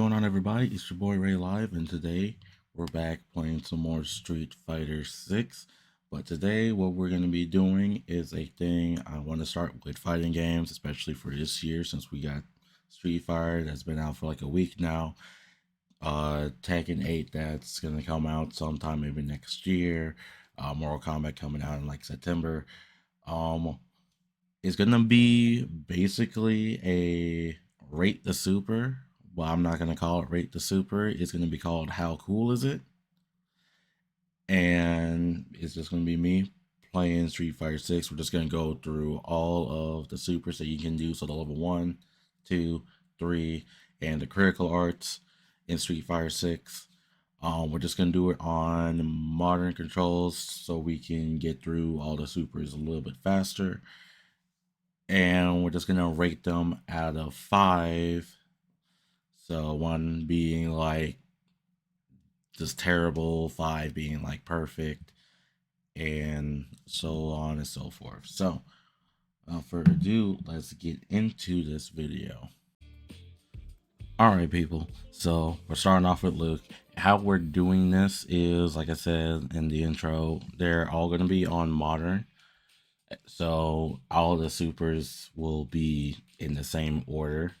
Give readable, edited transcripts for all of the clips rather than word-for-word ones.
going on, everybody? It's your boy Ray Live, and today we're back playing some more Street Fighter 6. But today, what we're going to be doing is a thing. I want to start with fighting games, especially for this year, since we got Street Fighter that's been out for like a week now. Tekken 8 that's going to come out sometime maybe next year. Mortal Kombat coming out in like September. It's going to be basically a Rate the Super. Well, I'm not going to call it Rate the Super. It's going to be called How Cool Is It? And it's just going to be me playing Street Fighter 6. We're just going to go through all of the supers that you can do. So the level 1, 2, 3, and the critical arts in Street Fighter 6. We're just going to do it on modern controls so we can get through all the supers a little bit faster. And we're just going to rate them out of 5. So 1 being like just terrible, 5 being like perfect, and so on and so forth. So without further ado, let's get into this video. Alright people, so we're starting off with Luke. How we're doing this is, like I said in the intro, they're all going to be on modern. So all the supers will be in the same order.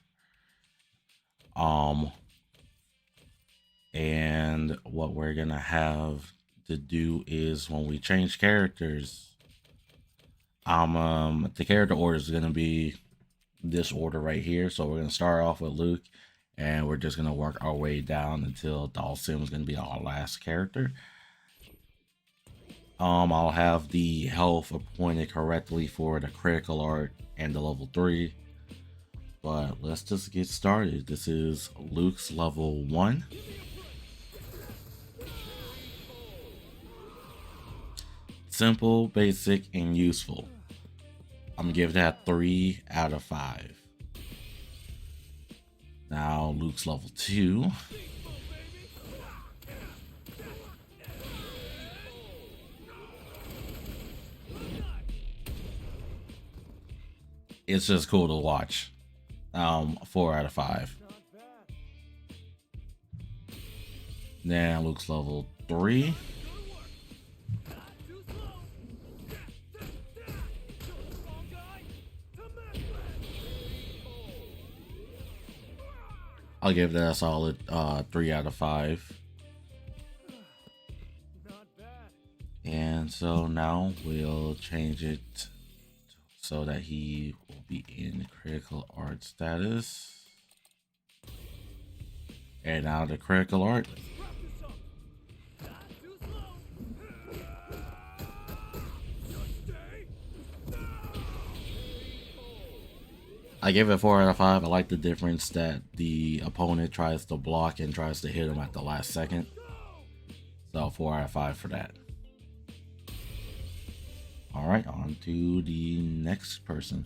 And what we're gonna have to do is when we change characters, the character order is gonna be this order right here. So we're gonna start off with Luke, and we're just gonna work our way down until Dhalsim is gonna be our last character. I'll have the health appointed correctly for the critical art and the level 3. But let's just get started. This is Luke's level 1. Simple, basic, and useful. I'm gonna give that 3 out of 5. Now Luke's level 2. It's just cool to watch. 4 out of 5. Then Luke's level 3. I'll give that a solid 3 out of 5. And so now we'll change it so that he will be in critical art status. And now the critical art. I give it 4 out of 5. I like the difference that the opponent tries to block and tries to hit him at the last second. So 4 out of 5 for that. Alright, on to the next person.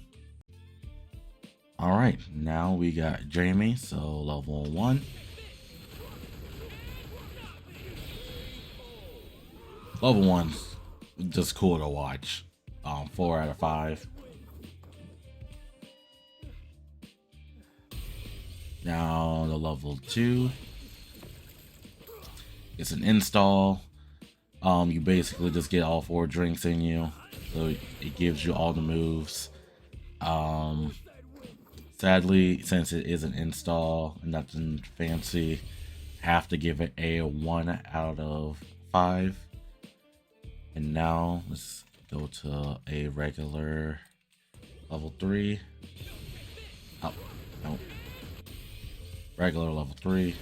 Alright, now we got Jamie, so level 1. Level 1's just cool to watch. 4 out of 5. Now the level 2. It's an install. You basically just get all 4 drinks in you. So it gives you all the moves. Sadly, since it is an install, nothing fancy, have to give it a 1 out of 5. And now let's go to a regular level 3. Oh, no. Regular level 3.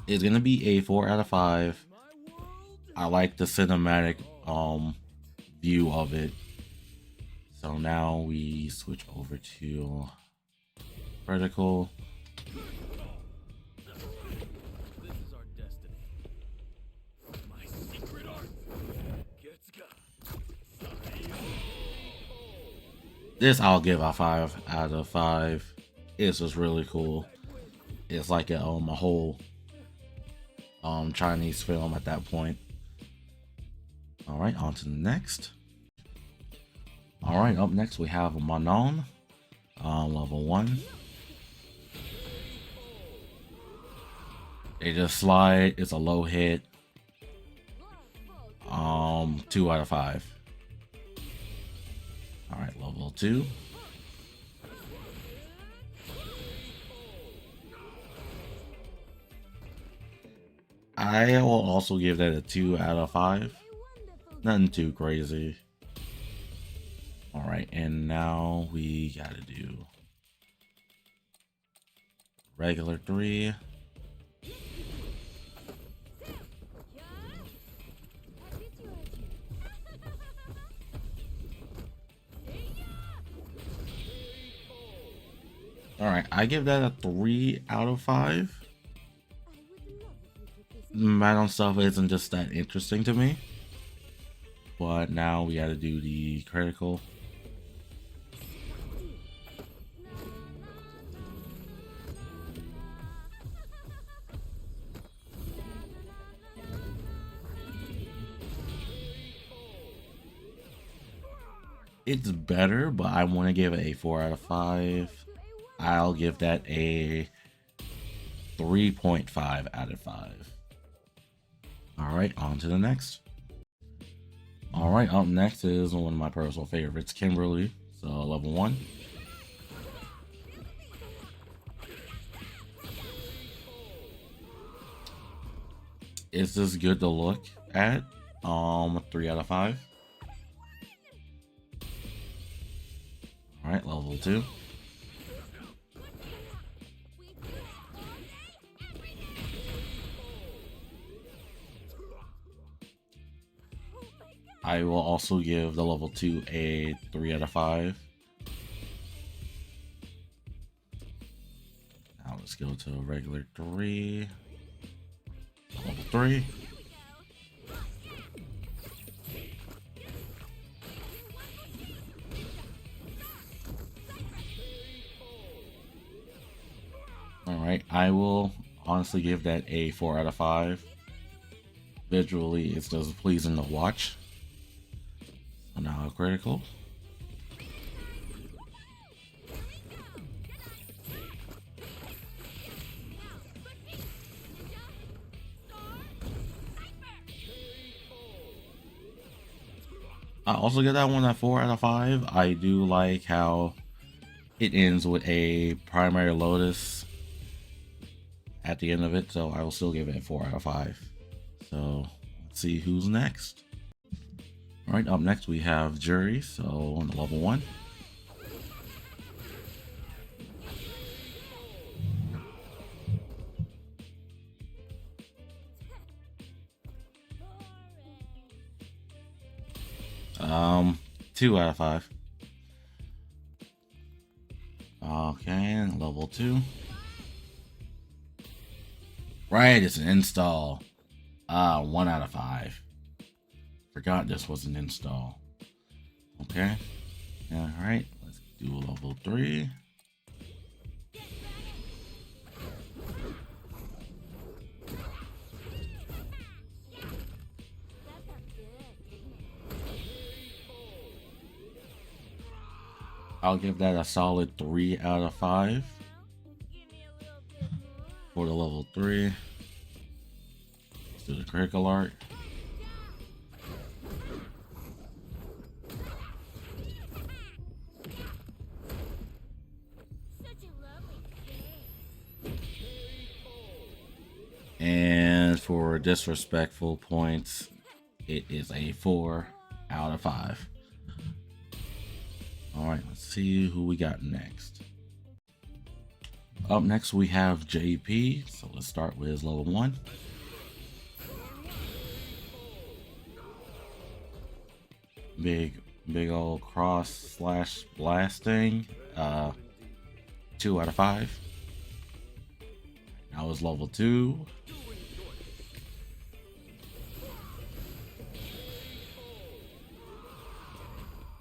It's gonna be a 4 out of 5. I like the cinematic view of it. So now we switch over to vertical. This I'll give a 5 out of 5. It's just really cool. It's like a whole Chinese film at that point. All right, on to the next. All right, up next we have Manon, level 1. They just slide. It's a low hit. 2 out of 5. All right, level 2. I will also give that a 2 out of 5. Nothing too crazy. All right, and now we gotta do regular 3. All right, I give that a 3 out of 5. Manon stuff isn't just that interesting to me. But now we gotta do the critical. It's better, but I want to give it a 4 out of 5. I'll give that a 3.5 out of 5. All right, on to the next. All right, up next is one of my personal favorites, Kimberly. So level 1. Is this good to look at? 3 out of 5. All right, level 2. I will also give the level 2 a 3 out of 5. Now let's go to a regular 3. Level 3. Alright, I will honestly give that a 4 out of 5. Visually, it's just pleasing to watch. So now critical. I also get that one at 4 out of 5. I do like how it ends with a primary lotus at the end of it, so I will still give it a 4 out of 5. So let's see who's next. All right, up next we have Jury, so on the level 1. Um, 2 out of 5. Okay, and level 2. Right, it's an install. 1 out of 5. Forgot this was an install. Okay. Alright, let's do level 3. I'll give that a solid 3 out of 5 for the level 3. Let's do the critical art. And for disrespectful points, it is a 4 out of 5. Alright, let's see who we got next. Up next we have JP, so let's start with his level 1. Big old cross slash blasting. 2 out of 5. Now it's level 2.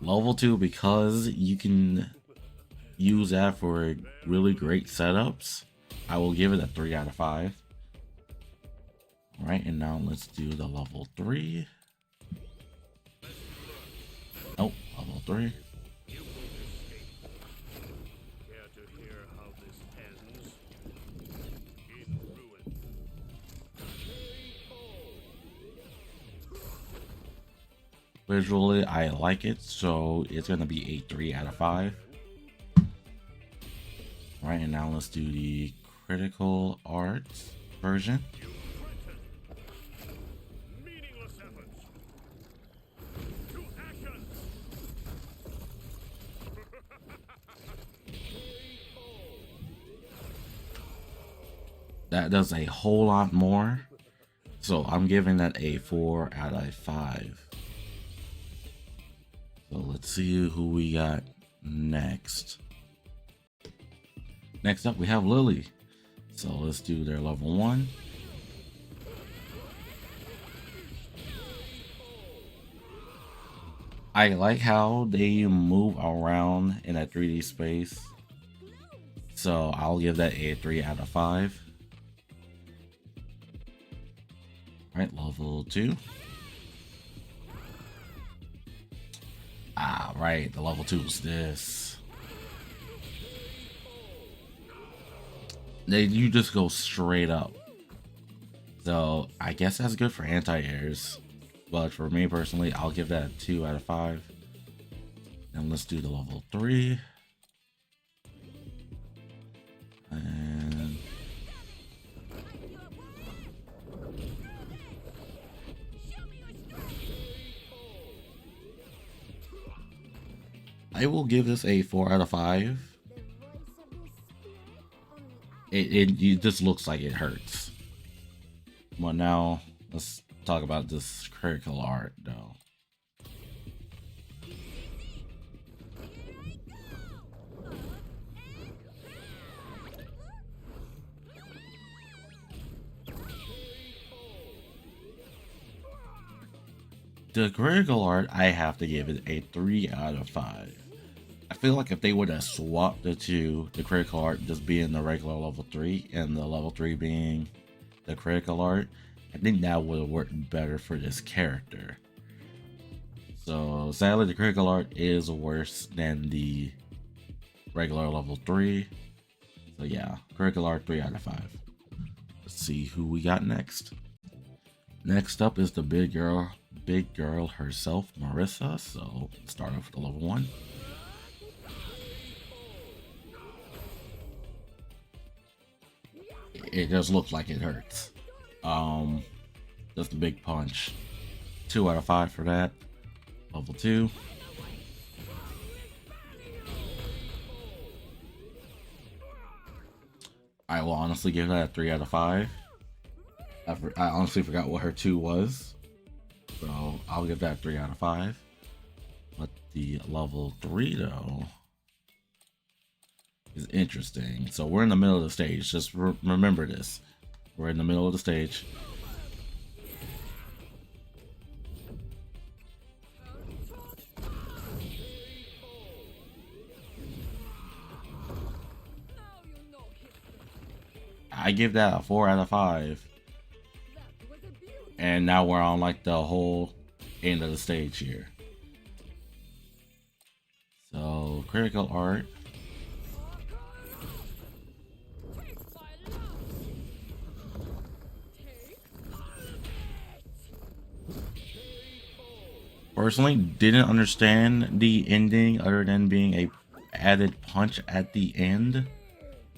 Level 2 because you can use that for really great setups. I will give it a 3 out of 5. Alright, and now let's do the level 3. 3. Care to hear how this ends? In ruin. Visually, I like it, so it's gonna be a 3 out of 5. Alright, and now let's do the critical arts version. Meaningless efforts. To action. That does a whole lot more, so I'm giving that a 4 out of 5. So let's see who we got next. Next up, we have Lily. So let's do their level 1. I like how they move around in that 3D space. So I'll give that a 3 out of 5. Alright, level 2. Ah, right, the level 2 is this. You just go straight up. So I guess that's good for anti-airs. But for me personally, I'll give that a 2 out of 5. And let's do the level 3. And I will give this a 4 out of 5. It just looks like it hurts. But now let's talk about this critical art though. The critical art, I have to give it a 3 out of 5. I feel like if they would have swapped the two, the critical art just being the regular level 3 and the level 3 being the critical art, I think that would have worked better for this character. So sadly, the critical art is worse than the regular level 3. So yeah, critical art 3 out of 5. Let's see who we got next. Next up is the big girl herself, Marissa. So let's start off with the level 1. It just looks like it hurts. Just a big punch. 2 out of 5 for that. Level 2. I will honestly give that a 3 out of 5. I honestly forgot what her 2 was. So I'll give that 3 out of 5. But the level 3 though is interesting. So we're in the middle of the stage. Just remember this. We're in the middle of the stage. I give that a 4 out of 5. And now we're on like the whole end of the stage here. So critical art. Personally, didn't understand the ending other than being a added punch at the end.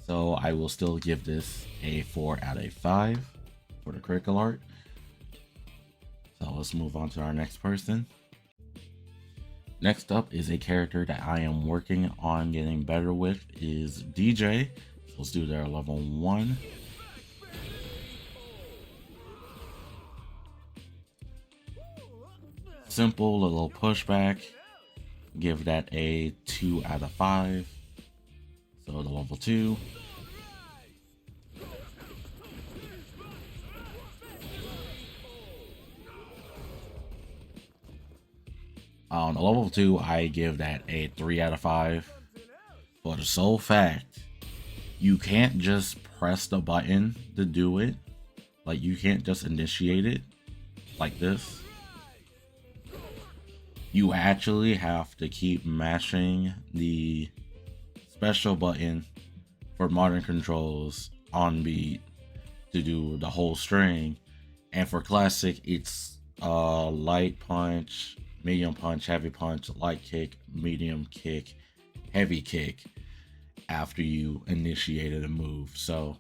So I will still give this a 4 out of 5 for the critical art. So let's move on to our next person. Next up is a character that I am working on getting better with is DJ. So let's do their level 1. Simple little pushback. Give that a 2 out of 5. So the level 2. On the level 2, I give that a 3 out of 5. For the sole fact, you can't just press the button to do it. Like, you can't just initiate it like this. You actually have to keep mashing the special button for modern controls on beat to do the whole string, and for classic it's light punch, medium punch, heavy punch, light kick, medium kick, heavy kick after you initiated a move. So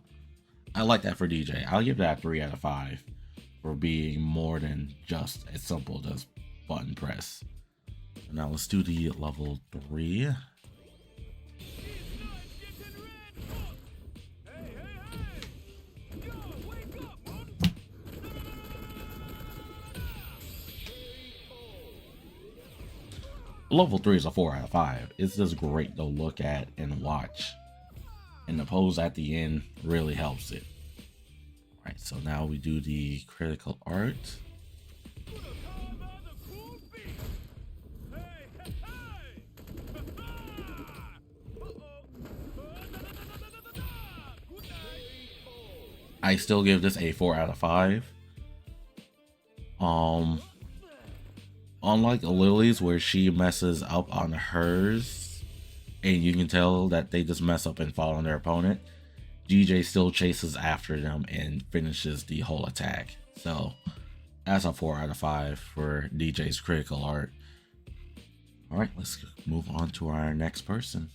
I like that for DJ. I'll give that 3 out of 5 for being more than just as simple as button press. Now let's do the level 3. Level 3 is a 4 out of 5. It's just great to look at and watch. And the pose at the end really helps it. Alright, so now we do the critical art. I still give this a 4 out of 5. Unlike Lily's, where she messes up on hers, and you can tell that they just mess up and fall on their opponent, DJ still chases after them and finishes the whole attack. So that's a 4 out of 5 for DJ's critical art. Alright, let's move on to our next person.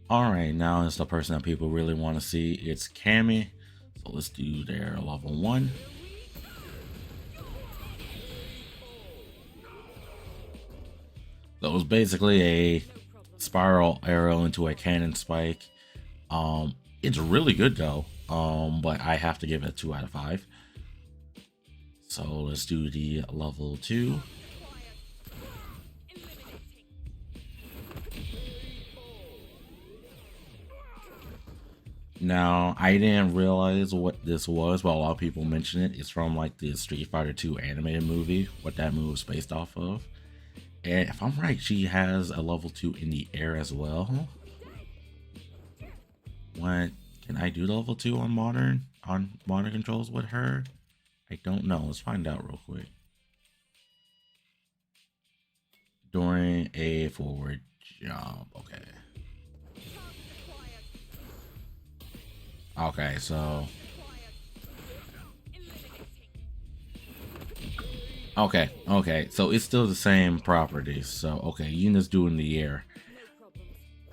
Alright, now it's the person that people really want to see. It's Cammy. So let's do their level 1. So it was basically a spiral arrow into a cannon spike. It's really good though, but I have to give it a 2 out of 5. So let's do the level 2. Now, I didn't realize what this was, but a lot of people mention it. It's from like the Street Fighter 2 animated movie, what that move is based off of. And if I'm right, she has a level 2 in the air as well. What, can I do level 2 on modern controls with her? I don't know. Let's find out real quick. During a forward jump. Okay. Okay, so okay, so it's still the same properties. So okay, you can just do it in the air.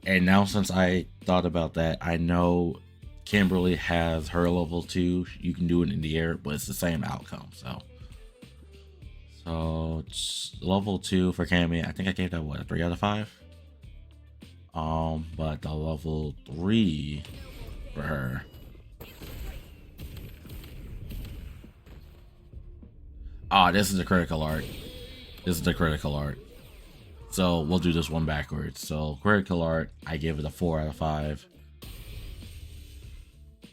And now since I thought about that, I know Kimberly has her level 2. You can do it in the air, but it's the same outcome. So it's level 2 for Cammy. I think I gave that what, a 3 out of 5. But the level 3 for her. This is the critical art. This is the critical art. So we'll do this one backwards. So critical art, I give it a 4 out of 5.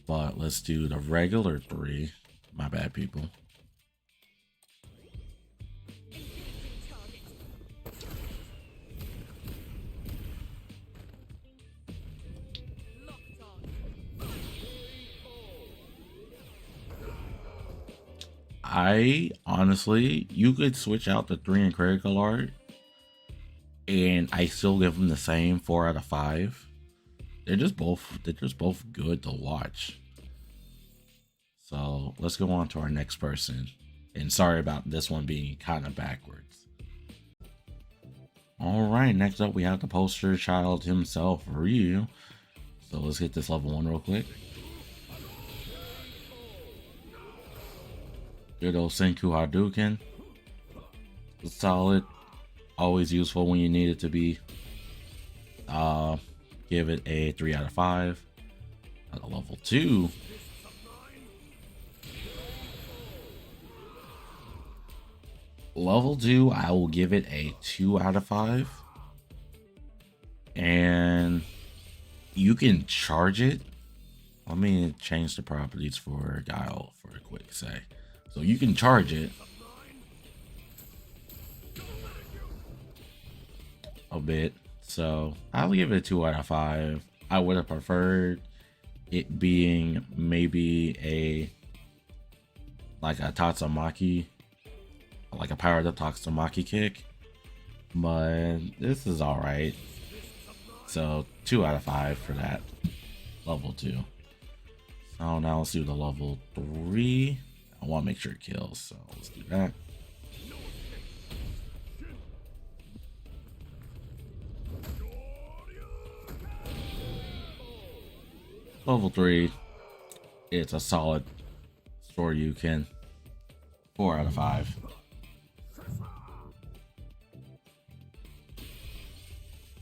But let's do the regular 3. My bad, people. I honestly, you could switch out the 3 in critical art and I still give them the same 4 out of 5. They're just both good to watch. So let's go on to our next person. And sorry about this one being kind of backwards. All right, next up we have the poster child himself, Ryu. So let's hit this level 1 real quick. Good old Senku Hadouken. It's solid. Always useful when you need it to be. Give it a 3 out of 5. At a level 2. Level 2, I will give it a 2 out of 5. And you can charge it. Let me change the properties for Guile for a quick sec. So you can charge it a bit. So I'll give it a 2 out of 5. I would have preferred it being maybe like a Tatsumaki like a powered up Tatsumaki kick, but this is all right. So 2 out of 5 for that level 2. So now let's do the level 3. I want to make sure it kills, so let's do that. Level 3, it's a solid Shoryuken. 4 out of 5.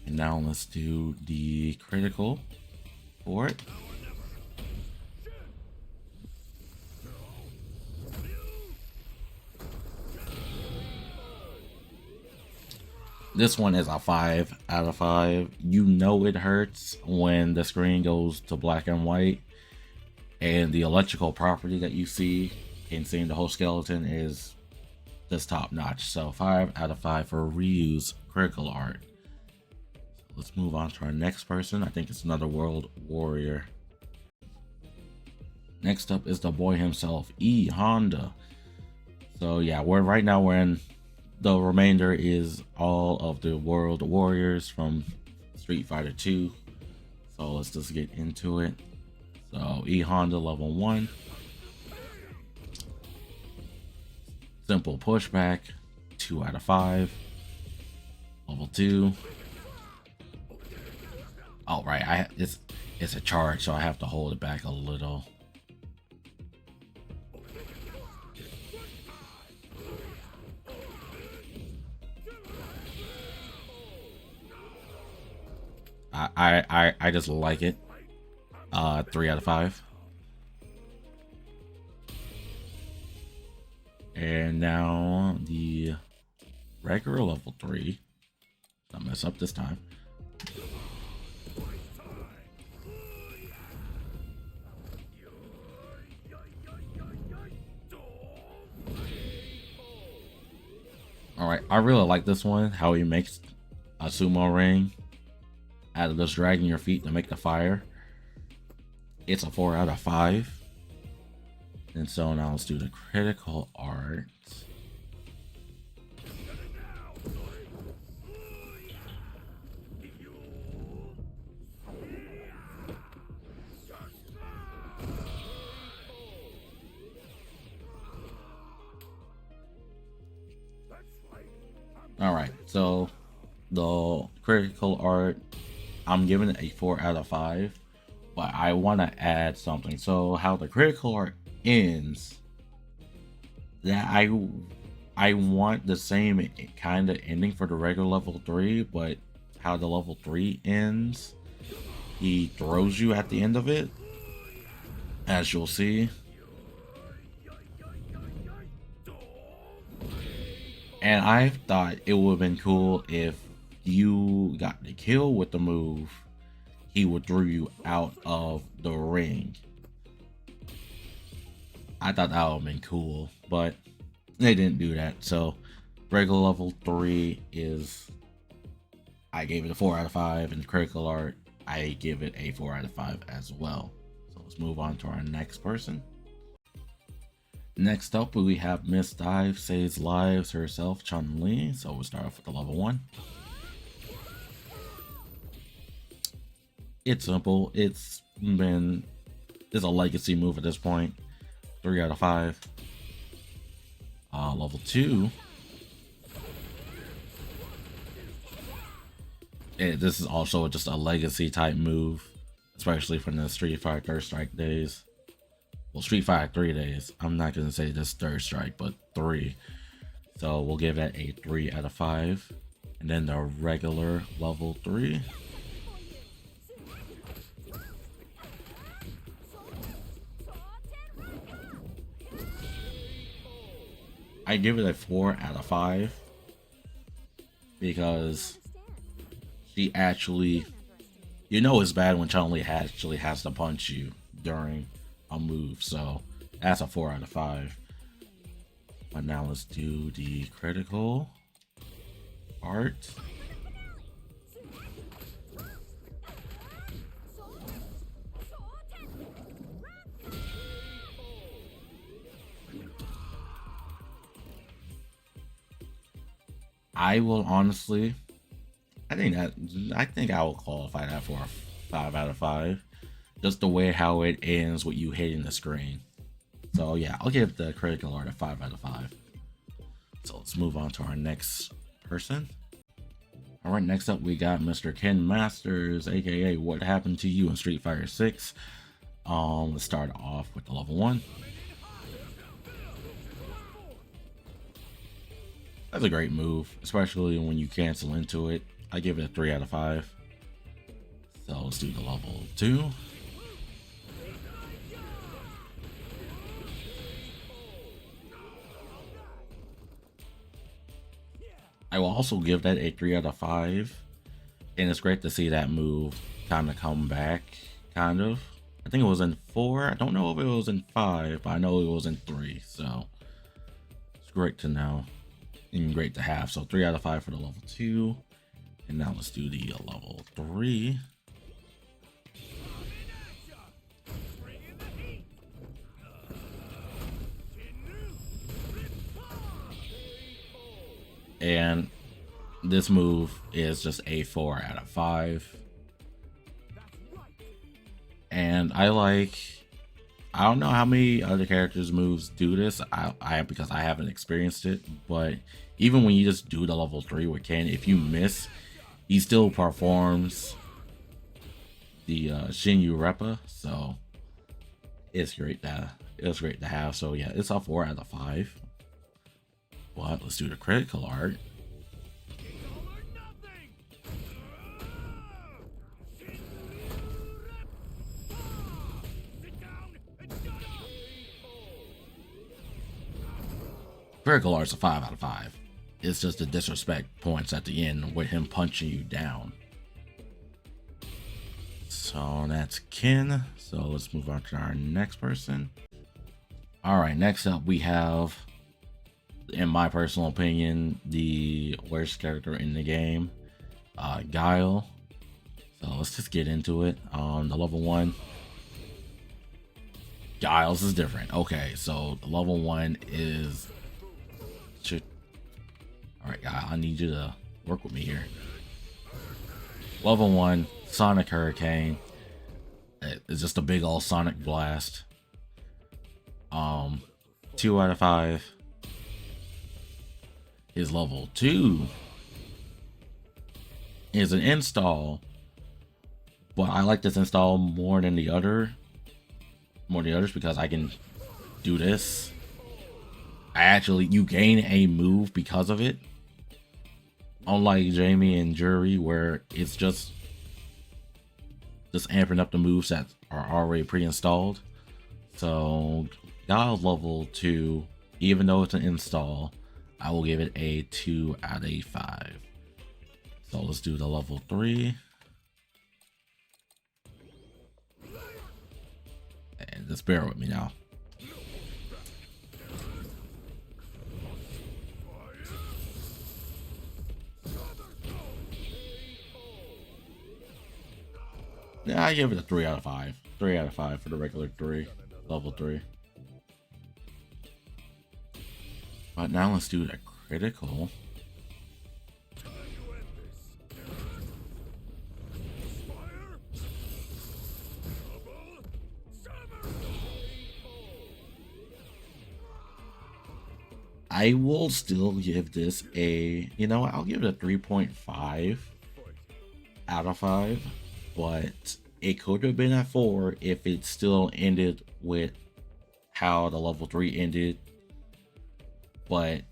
And now let's do the critical for it. This one is a 5 out of 5. You know it hurts when the screen goes to black and white, and the electrical property that you see in seeing the whole skeleton is just top notch. So 5 out of 5 for Ryu's critical art. So let's move on to our next person. I think it's another world warrior. Next up is the boy himself, E Honda. So yeah, right now we're in the remainder is all of the world warriors from Street Fighter 2. So let's just get into it. So E Honda level 1. Simple pushback, 2 out of 5. Level 2. Oh right, it's a charge, so I have to hold it back a little. I just like it. 3 out of 5. And now the regular level 3. Don't mess up this time. Alright, I really like this one, how he makes a sumo ring out of just dragging your feet to make the fire. It's a 4 out of 5. And so now let's do the critical art. Alright, so the critical art, I'm giving it a 4 out of 5, but I want to add something. So how the critical art ends, that I want the same kind of ending for the regular level 3, but how the level 3 ends, he throws you at the end of it, as you'll see. And I thought it would have been cool if you got the kill with the move, he would throw you out of the ring. I thought that would have been cool, but they didn't do that. So regular level 3 is, I gave it a 4 out of 5, and critical art, I give it a 4 out of 5 as well. So let's move on to our next person. Next up, we have Miss Dive Saves Lives herself, Chun-Li. So we'll start off with the level 1. It's simple. It's a legacy move at this point. 3 out of 5. Level 2. This is also just a legacy type move, especially from the Street Fighter Third Strike days. Well, Street Fighter 3 days. I'm not going to say just Third Strike, but 3. So we'll give that a 3 out of 5. And then the regular level 3. I give it a 4 out of 5 because she actually, you know, it's bad when Chun-Li actually has to punch you during a move, so that's a 4 out of 5. But now let's do the critical art. I will honestly, I think I will qualify that for a 5 out of 5. Just the way how it ends with you hitting the screen. So yeah, I'll give the critical art a 5 out of 5. So let's move on to our next person. All right, next up we got Mr. Ken Masters, aka What Happened to You in Street Fighter 6. Let's start off with the level 1. That's a great move, especially when you cancel into it. I give it a 3 out of 5. So let's do the level 2. I will also give that a 3 out of 5. And it's great to see that move kind of come back, kind of. I think it was in 4. I don't know if it was in 5, but I know it was in 3. So it's great to know and great to have. So 3 out of 5 for the level 2. And now let's do the level 3. And this move is just a 4 out of 5. And I don't know how many other characters' moves do this. I because I haven't experienced it, but even when you just do the level 3 with Ken, if you miss, he still performs the Shinyu Reppa. So it's great to have. So yeah, it's a 4 out of 5. But let's do the critical art. Critical art's a 5 out of 5. It's just the disrespect points at the end with him punching you down. So that's Ken. So let's move on to our next person. All right, next up we have, in my personal opinion, the worst character in the game, Guile. So let's just get into it. The level 1, Giles is different. Okay, so the level 1 is, all right, guy, I need you to work with me here. Level 1, Sonic Hurricane. It's just a big old Sonic blast. 2 out of 5. His level 2 is an install, but I like this install more than the others because I can do this. You gain a move because of it, unlike Jamie and Jury, where it's just amping up the moves that are already pre-installed. So Guile's level 2, even though it's an install, I will give it a 2 out of 5. So let's do the level 3. And just bear with me now. Yeah, I give it a 3 out of 5. 3 out of 5 for the regular 3, level 3. But now let's do the critical. I will still give this I'll give it a 3.5 out of 5, but it could have been a 4 if it still ended with how the level 3 ended. But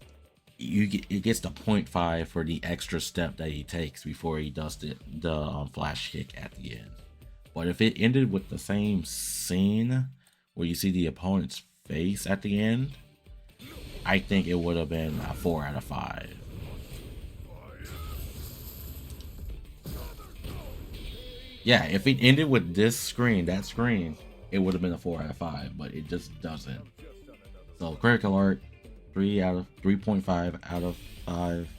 it gets the 0.5 for the extra step that he takes before he does the flash kick at the end. But if it ended with the same scene where you see the opponent's face at the end, I think it would have been a 4 out of 5. Yeah, if it ended with that screen, it would have been a 4 out of 5, but it just doesn't. So critical art, 3.5 out of 5,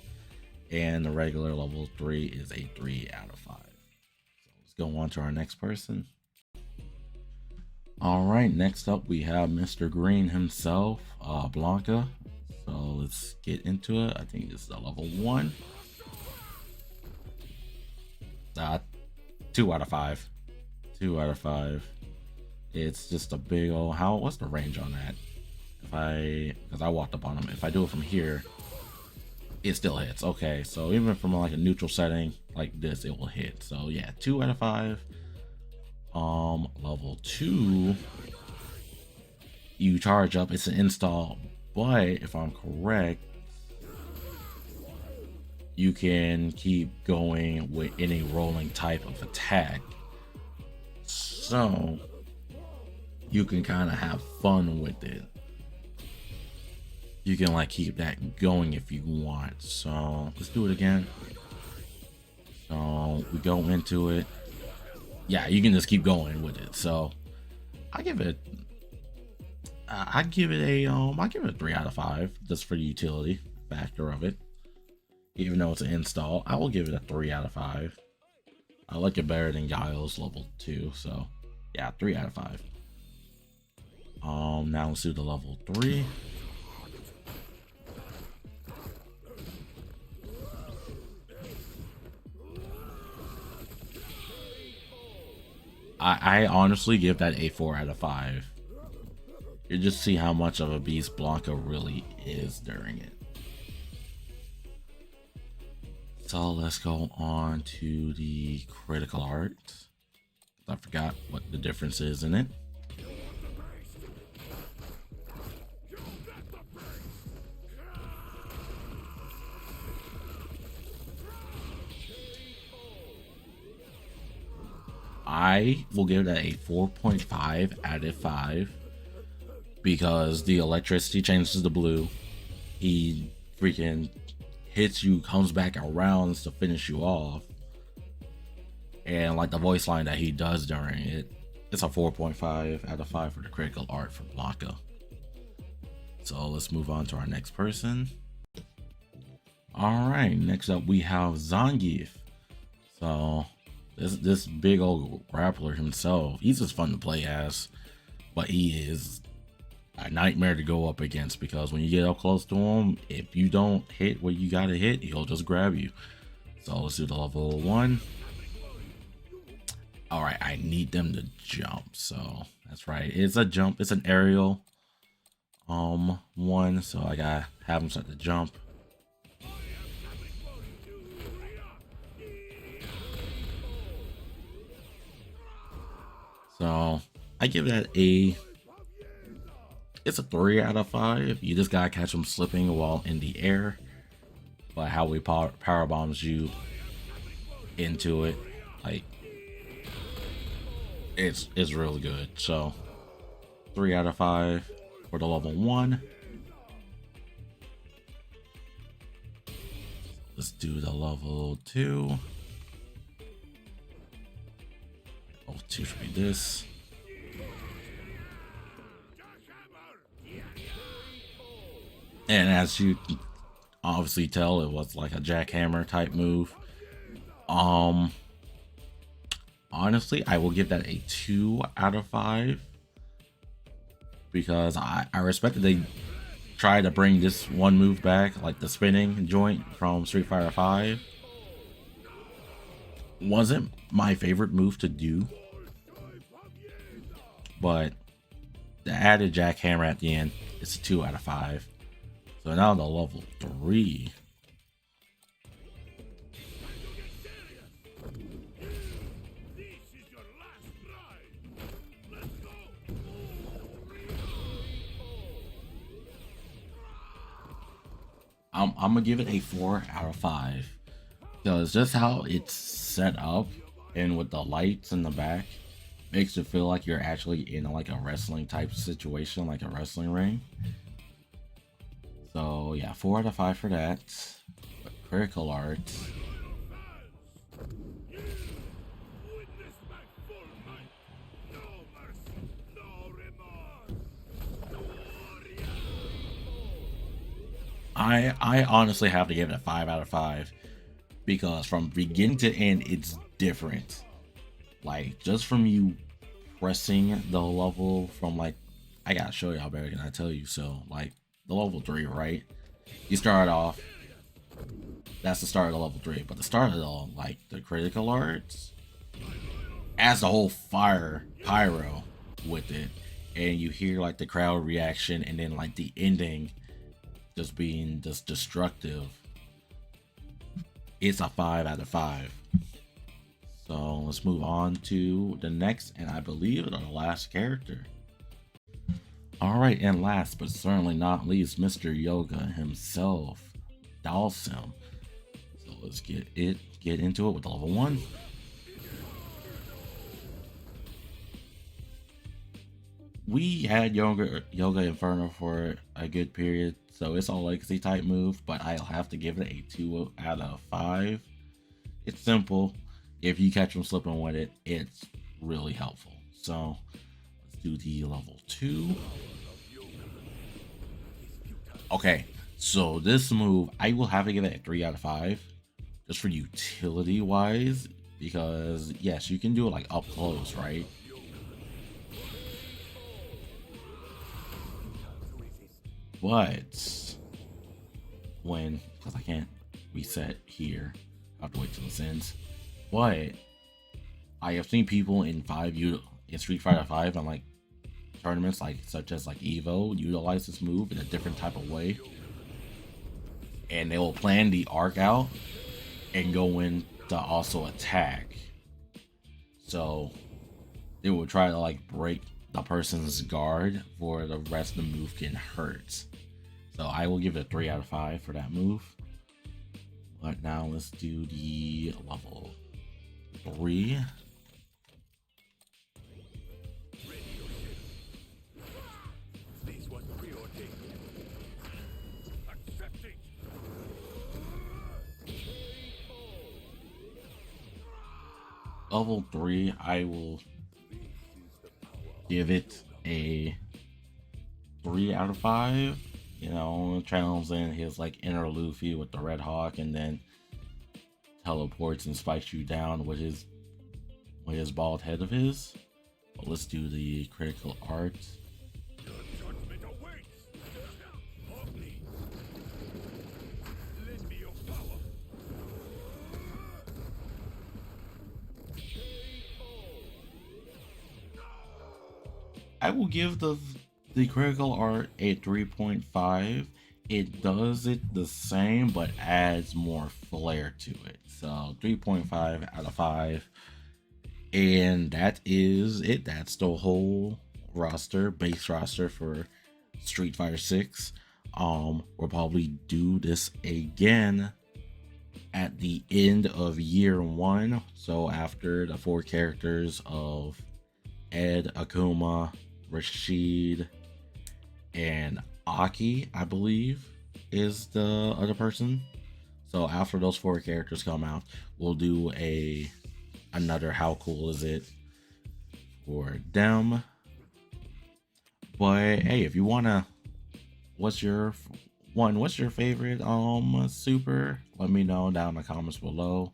and the regular level 3 is a 3 out of 5. So let's go on to our next person. All right, next up we have Mr. Green himself, Blanca. So let's get into it. I think this is a level 1. 2 out of 5. 2 out of 5. It's just a big old, what's the range on that? Because I walked up on him. If I do it from here, it still hits. Okay, so even from like a neutral setting like this, it will hit. So yeah, 2 out of 5. Level 2, you charge up. It's an install, but if I'm correct, you can keep going with any rolling type of attack. So you can kind of have fun with it. You can like keep that going if you want. So let's do it again. So we go into it. Yeah, you can just keep going with it. So I give it a 3 out of 5 just for the utility factor of it. Even though it's an install, I will give it a 3 out of 5. I like it better than Giles level 2, so yeah, 3 out of 5. Now let's do the level 3. I honestly give that a 4 out of 5. You just see how much of a beast Blanca really is during it. So let's go on to the critical art. I forgot what the difference is in it. I will give that a 4.5 out of 5 because the electricity changes to blue. He freaking hits you, comes back around to finish you off, and like the voice line that he does during it, it's a 4.5 out of 5 for the critical art for Blanca. So let's move on to our next person. All right, next up we have Zangief. So this big old grappler himself, he's just fun to play as, but he is a nightmare to go up against because when you get up close to him, if you don't hit what you gotta hit, he'll just grab you. So let's do the level 1. All right, I need them to jump. So that's right, it's a jump, it's an aerial one, so I gotta have them start to jump. So I give that it's a 3 out of 5. You just gotta catch them slipping while in the air, but how we power bombs you into it, like it's really good. So 3 out of 5 for the level 1. Let's do the level 2. Level 2 should be this. And as you obviously tell, it was like a jackhammer type move. Honestly, I will give that a 2 out of 5 because I respect that they try to bring this one move back, like the spinning joint from Street Fighter 5. Wasn't my favorite move to do, but the added jackhammer at the end, it's a 2 out of 5. So now the level 3. I'm gonna give it a 4 out of 5 because just how it's set up and with the lights in the back makes it feel like you're actually in like a wrestling type situation, like a wrestling ring. So yeah, 4 out of 5 for that. But critical art. I honestly have to give it a 5 out of 5 because from beginning to end it's different. Like just from you pressing the level from like, I gotta show y'all better than I tell you. So like the level 3, right? You start off, that's the start of the level 3, but the start of the, like, the critical arts adds the whole fire pyro with it, and you hear like the crowd reaction, and then like the ending just being just destructive. It's a 5 out of 5. So let's move on to the next, and I believe the last character. All right, and last but certainly not least, Mr. Yoga himself, Dalsim. So let's get into it with level 1. We had Yoga Inferno for a good period, so it's a legacy type move, but I'll have to give it a 2 out of 5. It's simple. If you catch them slipping with it, it's really helpful. So let's do the level 2. Okay, so this move, I will have to give it a 3 out of 5, just for utility wise, because yes, you can do it like up close, right? But because I can't reset here, I have to wait till it ends. But I have seen people in Street Fighter 5 and like tournaments like such as like Evo utilize this move in a different type of way, and they will plan the arc out and go in to also attack. So they will try to like break the person's guard for the rest of the move getting hurt. So I will give it a 3 out of 5 for that move. But now let's do the level 3. Level 3, I will give it a 3 out of 5. You know, channels in his like inner Luffy with the Red Hawk, and then teleports and spikes you down with his bald head of his. But let's do the critical art. I will give the critical art a 3.5. It does it the same, but adds more flair to it. So 3.5 out of 5. And that is it. That's the whole base roster for Street Fighter 6. We'll probably do this again at the end of year 1. So after the 4 characters of Ed, Akuma, Rashid, and Aki, I believe, is the other person. So after those 4 characters come out, we'll do another how cool is it for them. But hey, if you wanna, what's your favorite super? Let me know down in the comments below.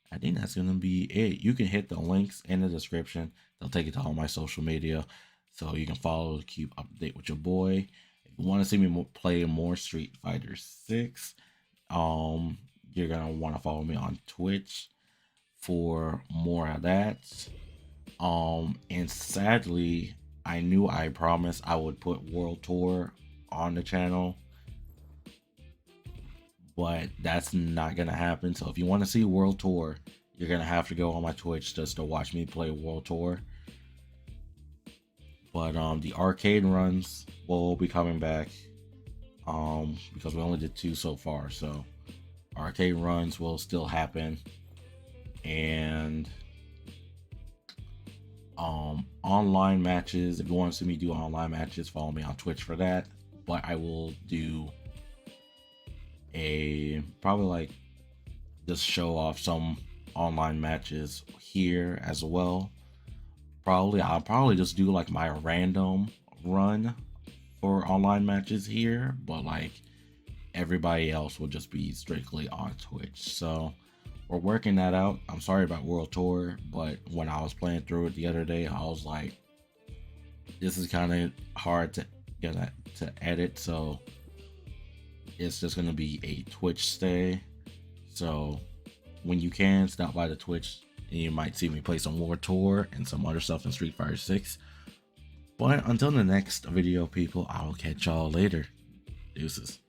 I think that's gonna be it. You can hit the links in the description. They'll take you to all my social media, so you can follow, keep up to date with your boy. If you want to see me play more Street Fighter 6, you're gonna want to follow me on Twitch for more of that. And sadly, I promised I would put World Tour on the channel, but that's not gonna happen. So if you want to see World Tour, you're gonna have to go on my Twitch just to watch me play World Tour. But the arcade runs will be coming back, because we only did 2 so far. So arcade runs will still happen, and online matches, if you want to see me do online matches, follow me on Twitch for that. But I will do probably like just show off some online matches here as well. I'll probably just do like my random run for online matches here, but like everybody else will just be strictly on Twitch. So we're working that out. I'm sorry about World Tour, but when I was playing through it the other day, I was like, This is kind of hard to edit, so it's just gonna be a Twitch stay. So when you can, stop by the Twitch and you might see me play some War Tour and some other stuff in Street Fighter 6. But until the next video, people, I'll catch y'all later. Deuces.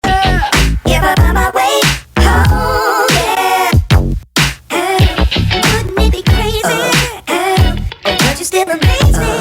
Yeah, but on my way home, yeah. Wouldn't it be crazy? But you still amaze me.